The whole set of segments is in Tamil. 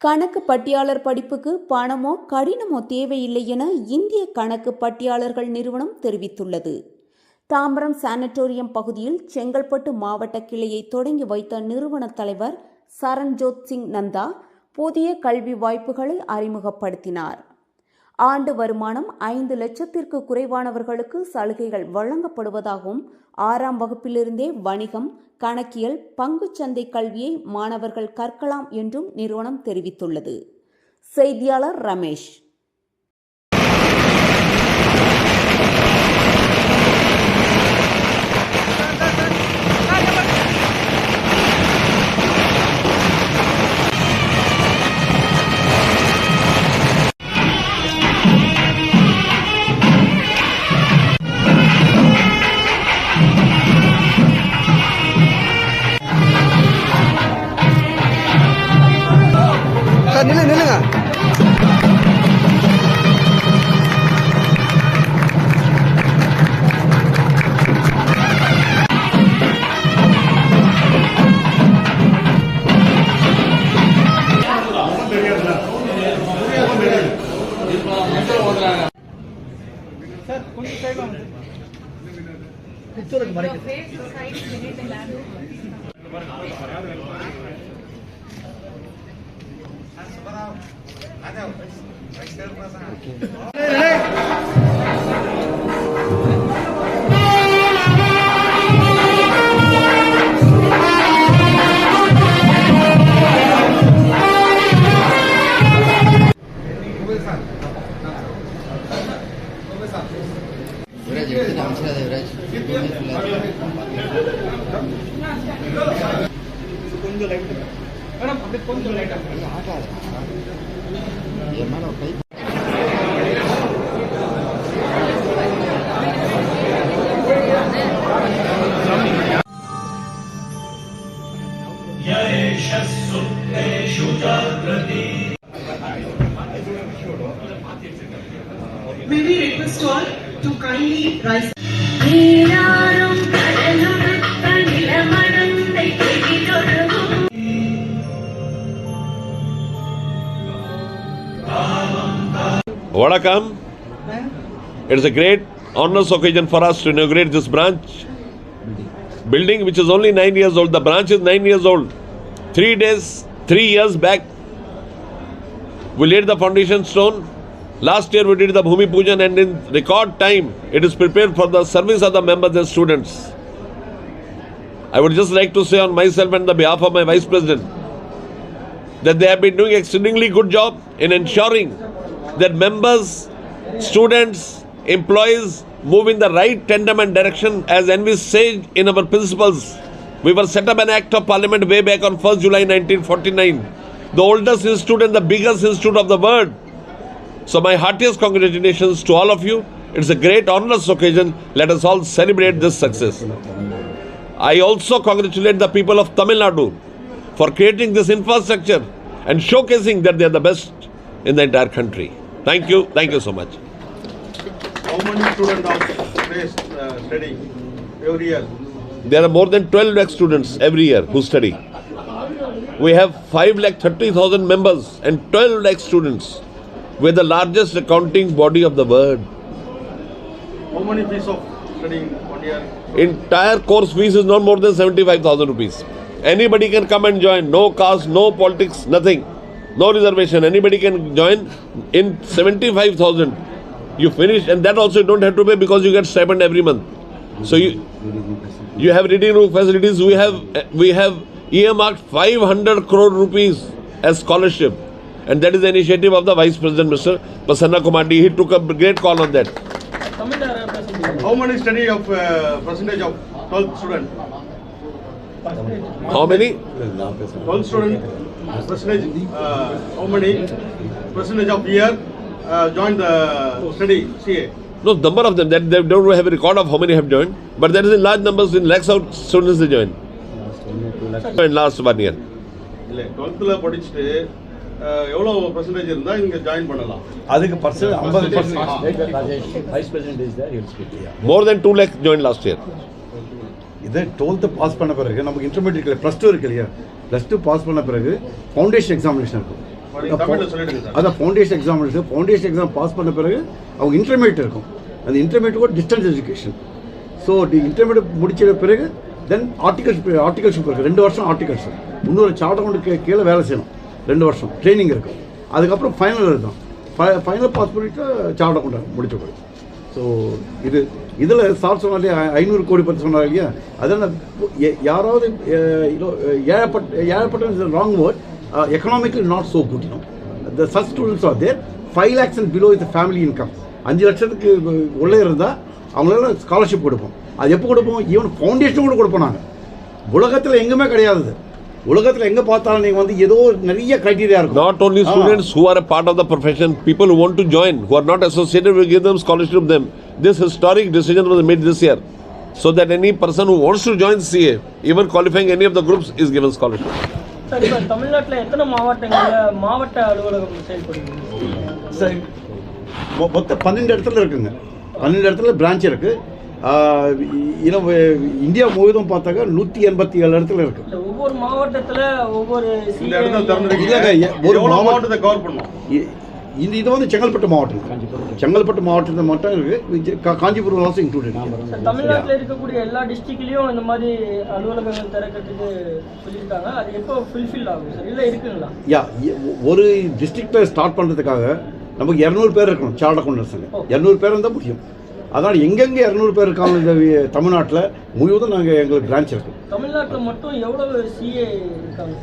கணக்கு பட்டியாளர் படிப்புக்கு பணமோ கடினமோ தேவையில்லை என இந்திய கணக்கு பட்டியாளர்கள் நிறுவனம் தெரிவித்துள்ளது. தாம்பரம் சானட்டோரியம் பகுதியில் செங்கல்பட்டு மாவட்ட கிளையை தொடங்கி வைத்த நிறுவன தலைவர் சரண்ஜோத் சிங் நந்தா புதிய கல்வி வாய்ப்புகளை அறிமுகப்படுத்தினார். ஆண்டு வருமானம் 5 லட்சத்திற்கு குறைவானவர்களுக்கு சலுகைகள் வழங்கப்படுவதாகவும் 6ஆம் வகுப்பிலிருந்தே வணிகம், கணக்கியல், பங்குச்சந்தை கல்வியை மாணவர்கள் கற்கலாம் என்றும் நிறுவனம் தெரிவித்துள்ளது. செய்தியாளர் ரமேஷ். நில்லுங்க. சார் கொஞ்சம் சைடுல வந்து பிக்சருக்கு மறைக்க கொஞ்சம் லைட் மேடம் அப்படியே கொஞ்சம் லைட்டா ஆகாது ஏமால கை May we request all to kindly rise. Vanakkam. It is a great honors occasion for us to inaugurate this branch building, which is only 9 years old. The branch is 9 years old. 3 years back, we laid the foundation stone. Last year we did the Bhumi Pujan, and in record time it is prepared for the service of the members and students. I would just like to say on myself and the behalf of my Vice President that they have been doing exceedingly good job in ensuring that members, students, employees move in the right tandem and direction as envisaged in our principles. We were set up an Act of Parliament way back on 1st July 1949, the oldest institute and the biggest institute of the world. So my heartiest congratulations to all of you. It's a great honors occasion. Let us all celebrate this success. I also congratulate the people of Tamil Nadu for creating this infrastructure and showcasing that they are the best in the entire country. Thank you so much. How many students are studying every year? There are more than 12 lakh students every year who study. We have 5,30,000 members and 12 lakh students. We are the largest accounting body of the world. How many fees of studying 1 year? Entire course fees is not more than 75,000 rupees. Anybody can come and join. No caste, no politics, nothing. No reservation. Anybody can join. In 75,000 you finish, and that also you don't have to pay because you get stipend every month. So you have reading room facilities. We have earmarked 500 crore rupees as scholarship, and that is the initiative of the Vice President, Mr. Prasanna Kumar D. He took a great call on that. How many study of percentage of 12th student? How many? 12 student percentage. How many percentage of year join the study CA? No, number of them. That they don't have a record of how many have joined, but there is in large numbers, in lakhs of students they join. In last 1 year. இல்ல 12th படிச்சிட்டு எவ்வளவு percentage இருந்தா இங்க ஜாயின் பண்ணலாம்? அதுக்கு 50% Vice President is there, he will speak. More than 2 lakh joined last year. இதை 12th பாஸ் பண்ண பிறகு நமக்கு இன்டர்மீடியேட்ல +2 இருக்கு இல்லையா, +2 பாஸ் பண்ண பிறகு ஃபவுண்டேஷன் எக்ஸாமினேஷன் இருக்கும். தமிழ்ல சொல்லிடுங்க சார். அதான் ஃபவுண்டேஷன் எக்ஸாம் இருக்குது. ஃபவுண்டேஷன் எக்ஸாம் பாஸ் பண்ண பிறகு அவங்க இன்டர்மீடியட் இருக்கும். அந்த இன்டர்மீடியட் கூட டிஸ்டன்ஸ் எஜுகேஷன். ஸோ இன்டர்மீடியட் முடிச்ச பிறகு தென் ஆர்டிகல்ஷிப் இருக்குது. 2 வருஷம் ஆர்டிகல்ஸ். இன்னொரு சார்ட் அக்கௌண்ட்டுக்கு கீழே வேலை செய்யணும். 2 வருஷம் ட்ரைனிங் இருக்கும். அதுக்கப்புறம் ஃபைனல் இருக்கும். ஃபைனல் பாஸ் பண்ணிவிட்டு சார்ட் அக்கௌண்ட் முடிச்ச பிறகு. ஸோ இதில் சார் சொன்னாலே 500 கோடி பற்றி சொன்னார் இல்லையா, அதெல்லாம் யாராவது ஏழப்பட்ட wrong word, economically not so good. The such students are there 5 lakhs and below is the family income. 5 லட்சத்துக்கு உள்ளே இருந்தால் அவங்களெல்லாம் ஸ்காலர்ஷிப் கொடுப்போம். அது எப்போ கொடுப்போம்? ஈவன் ஃபவுண்டேஷன் கூட கொடுப்போம் நாங்கள். உலகத்தில் எங்குமே கிடையாது. உலகத்தில் எங்கே பார்த்தாலும் நீங்கள் வந்து ஏதோ நிறைய கிரைட்டீரியா இருக்கும். Not only students who are a part of the profession, people who want to join, who are not associated, we give them scholarship to them. This historic decision was made this year, so that any person who wants to join CA, even qualifying any of the groups, is given scholarship. Sir, இப்போ தமிழ்நாட்டில் எத்தனை மாவட்டங்களில் மாவட்ட அலுவலகம் செயல்படுகிறது சார்? மொத்தம் 12 இடத்துல இருக்குங்க. 12 இடத்துல பிரான்ச் இருக்குது. இந்தியா முழுவதும் பார்த்தாக்க 187 இடத்துல இருக்கு. ஒவ்வொரு மாவட்டத்தில் ஒவ்வொரு இந்த இடத்துல திறந்துருக்கீங்க. ஒரு எவ்வளவு மாவட்டத்தை மாவட்டத்தை கவர் பண்ணணும்? இது வந்து செங்கல்பட்டு மாவட்டம். செங்கல்பட்டு மாவட்டத்தில் மட்டும் இருக்கு. Kanchipuram also included. தமிழ்நாட்டில் இருக்கக்கூடிய எல்லா டிஸ்ட்ரிக்ட்லையும் இந்த மாதிரி அலுவலகங்கள் திறக்கிறதுக்கு சொல்லியிருக்காங்க. அது எப்போ ஃபுல்ஃபில் ஆகும் சார்? இல்லை இருக்குங்களா? ஒரு டிஸ்ட்ரிக்டில் ஸ்டார்ட் பண்ணுறதுக்காக நமக்கு 200 பேர் இருக்கணும். சார்ட் அக்கௌண்டன்ஸுங்க 200 பேர் இருந்தால் முடியும். அதனால் எங்கெங்கே 200 பேர் இருக்காங்க இந்த தமிழ்நாட்டில் முழுவதும் எங்களுக்கு பிரான்ச் இருக்கு. தமிழ்நாட்டில் மட்டும் எவ்வளவு சிஏ இருக்காங்க?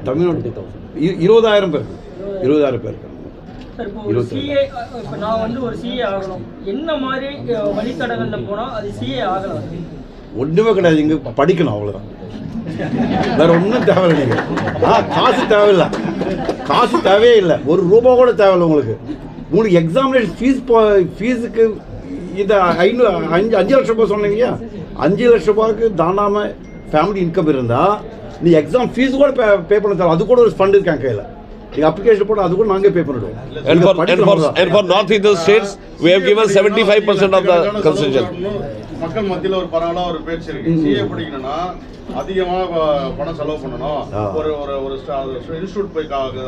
தமிழ்நாட்டு 20,000 பேர். 20,000 பேர் இருக்காங்க. சார், இப்போ ஒரு சிஏ, இப்போ நான் வந்து ஒரு சிஏ ஆகணும், என்ன மாதிரி வழித்தடங்களில் போனால் அது சிஏ ஆகலாம்? ஒன்றுமே கிடையாது. இங்கே படிக்கணும், அவ்வளோதான். வேற ஒன்றும் தேவையில்லை. நீங்கள் காசு தேவையில்லை. காசு தேவையே இல்லை. ₹1 கூட தேவையில்லை உங்களுக்கு. எக்ஸாமினேஷன் ஃபீஸுக்கு இந்த 5 லட்ச ரூபாய் சொன்னீங்க. 5 லட்ச ரூபாய்க்கு தாண்டாமல் ஃபேமிலி இன்கம் இருந்தால் நீ எக்ஸாம் ஃபீஸ் கூட பே பண்ண தேவை. அது கூட ஒரு ஃபண்ட் இருக்காங்க கையில். நீங்கள் அப்ளிகேஷன் போட்டு அது கூட நாங்கள் பே பண்ணிடுவோம். And for North Indian states, we have given 75% of the concession. மக்கள் மத்தியில் ஒரு பரவலா ஒரு பேச்சு இருக்கு. சிஏ படிக்கணும்னா அதிகமா பணம் செலவு பண்ணணும், ஒரு ஒரு இன்ஸ்டியூட் போய் அவங்க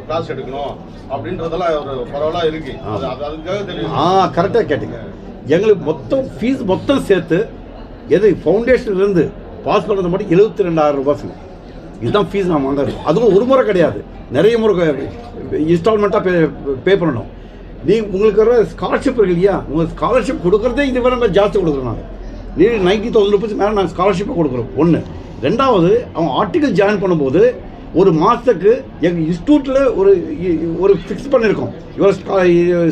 கிளாஸ் எடுக்கணும் அப்படின்றதெல்லாம் ஒரு பரவலா இருக்கு. அதுக்காக தெரியும். கரெக்டாக கேட்டீங்க. எங்களுக்கு மொத்தம் ஃபீஸ் மொத்தம் சேர்த்து எது ஃபவுண்டேஷன்லேருந்து பாஸ் பண்ணுறது மட்டும் 72,000 ரூபாய். இதுதான் ஃபீஸ் நான் வாங்குறது. அதுவும் ஒரு முறை கிடையாது, நிறைய முறை இன்ஸ்டால்மெண்ட்டாக பே பண்ணணும். உங்களுக்கு வர ஸ்காலர்ஷிப் இருக்கு இல்லையா, உங்களுக்கு ஸ்காலர்ஷிப் கொடுக்குறதே இது வேறு நம்ம ஜாஸ்தி கொடுக்குறோம். நாங்கள் 90,000 rupees மேலே நாங்கள் ஸ்காலர்ஷிப்பை கொடுக்குறோம். ஒன்று. ரெண்டாவது, அவங்க ஆர்டிக்கல் ஜாயின் பண்ணும்போது ஒரு மாதத்துக்கு எங்கள் இன்ஸ்டியூட்டில் ஒரு ஃபிக்ஸ் பண்ணியிருக்கோம், இவ்வளோ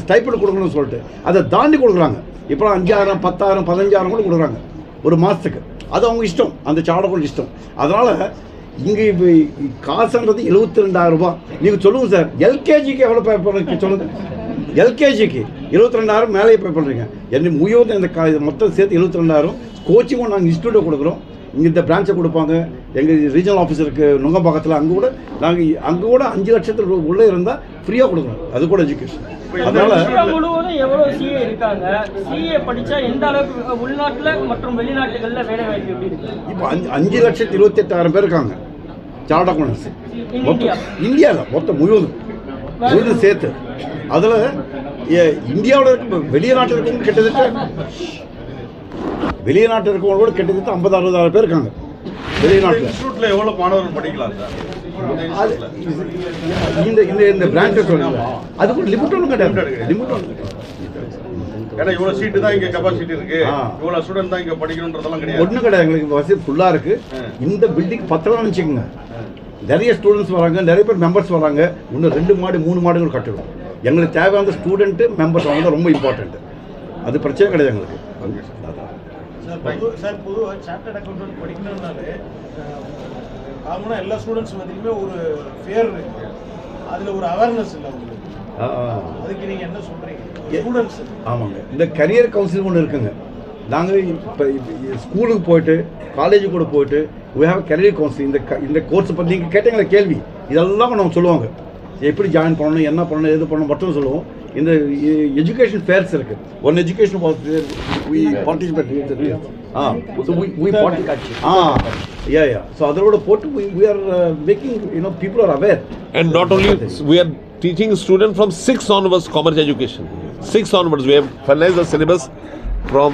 ஸ்டைப்பண்ட் கொடுக்கணும்னு சொல்லிட்டு. அதை தாண்டி கொடுக்குறாங்க. இப்போ 5,000, 10,000, 15,000 கூட கொடுக்குறாங்க ஒரு மாதத்துக்கு. அது அவங்க இஷ்டம், அந்த சாடகம் இஷ்டம். அதனால் இங்கே இப்போ காசுன்றது 72,000 ரூபாய். நீங்கள் சொல்லுங்கள் சார், எல்கேஜிக்கு எவ்வளோ பே பண்ண சொல்லுங்கள். எல்கேஜிக்கு 22,000 மேலே பே பண்ணுறீங்க. என்ன முழுவதும் இந்த மொத்தம் சேர்த்து 72,000. கோச்சிங்கும் நாங்கள் இன்ஸ்டியூட்டை கொடுக்குறோம். இங்கே இந்த பிரான்ச்சை கொடுப்பாங்க. எங்கள் ரீஜனல் ஆஃபீஸருக்கு நுங்கம்பாக்கத்தில் அங்கே கூட 5 லட்சத்துக்கு உள்ளே இருந்தால் ஃப்ரீயாக கொடுக்குறோம். அது கூட எஜுகேஷன். அதனால் முழுவதும் எவ்வளோ சிஏ இருக்காங்க? சிஏ படித்தா எந்த அளவுக்கு உள்நாட்டில் மற்றும் வெளிநாட்டுகளில் வேலை வாய்ப்பு எப்படி இருக்கு? இப்போ 5,28,000 பேர் இருக்காங்க சார்ட் அக்கௌண்டன்ஸ் இந்தியாவில் மொத்தம் முழுவதும் சேர்த்து. அதில் இந்தியாவில் இருக்க வெளிநாட்டில் இருக்கவங்க கிட்டத்தட்ட 50,000-60,000 பேர் இருக்காங்க வெளிநாட்டில். இன்ஸ்டியூட்ல எவ்வளவு மாணவர்கள் படிக்கலாம் சார்? இந்த பிரான்ச்சை சொல்லுங்க. அது கூட லிமிட் ஒன்றும் கிடையாது. லிமிட் ஒன்று ஏன்னா இவ்வளவு சீட்டு தான் இங்க கெபாசிட்டி இருக்கு, இவ்வளவு ஸ்டூடெண்ட் தான் இங்க படிக்கணும்ன்றதெல்லாம் கிடையாது. ஒன்றும் கிடையாது. எங்களுக்கு வசதி ஃபுல்லாக இருக்கு. இந்த பில்டிங் 10 நினச்சிக்கோங்க. நிறைய ஸ்டூடெண்ட்ஸ் வராங்க, நிறைய பேர் மெம்பர்ஸ் வராங்க. இன்னும் 2 மாடி 3 மாடுகள் கட்டுவோம். எங்களுக்கு தேவையான ஸ்டூடெண்ட்டு மெம்பர்ஸ் அவங்க தான் ரொம்ப இம்பார்ட்டன்ட். அது பிரச்சனை கிடையாது எங்களுக்கு. சார், பொதுவாக சார்ட்டர்ட் அக்கௌண்டன்ட் படிக்கணும்னாலே காமனாக எல்லா ஸ்டூடெண்ட்ஸ் மத்தியுமே ஒரு ஃபியர் இருக்கு, அதில் ஒரு அவேர்னஸ் இல்லை உங்களுக்கு. அதுக்கு நீங்கள் என்ன சொல்கிறீங்க ஸ்டூடெண்ட்ஸ்? ஆமாங்க, இந்த கரியர் கவுன்சிலிங் ஒன்று இருக்குங்க. நாங்கள் இப்போ ஸ்கூலுக்கு போயிட்டு காலேஜுக்கு கூட போயிட்டு we have கரியர் கவுன்சிலிங். இந்த கோர்ஸை பற்றி நீங்கள் கேட்டீங்களா கேள்வி, இதெல்லாம் நம்ம சொல்லுவாங்க. எப்படி ஜாயின் பண்ணணும், என்ன பண்ணணும், எது பண்ணணும் மட்டும் சொல்லுவோம். இந்த எஜுகேஷன் ஃபேர்ஸ் இருக்குது. One education participate Yeah. So அதோட போட்டு we are making, people are aware. And not only, we are teaching students from 6 onwards commerce education. 6 onwards, we have finalized the syllabus from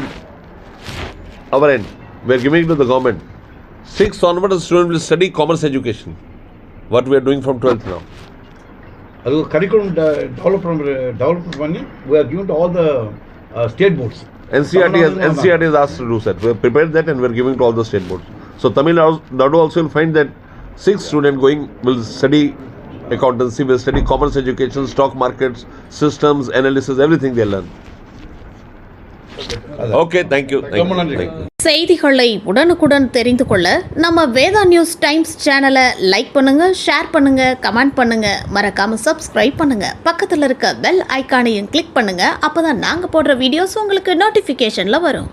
our end. We are giving it to the government. 6 onwards, the student will study commerce education. What we are doing from 12th now. அது curriculum develop பண்ணி we are given to all the state boards. NCRT has asked to do that. We have prepared that and we are giving to all the state boards. So Tamil Nadu also will find that 6 students will study accountancy, will study commerce education, stock markets, systems, analysis, everything they learn. Okay, thank you. ரொம்ப நன்றி. செய்திகளை உடனுக்குடன் தெரிந்து கொள்ள நம்ம வேதா நியூஸ் டைம்ஸ் சேனலை லைக் பண்ணுங்க, ஷேர் பண்ணுங்க, கமெண்ட் பண்ணுங்க, மறக்காம சப்ஸ்கிரைப் பண்ணுங்க. பக்கத்துல இருக்க பெல் ஐகானையும் கிளிக் பண்ணுங்க. அப்பதான் நாங்க போடுற வீடியோஸ் உங்களுக்கு நோட்டிபிகேஷன்ல வரும்.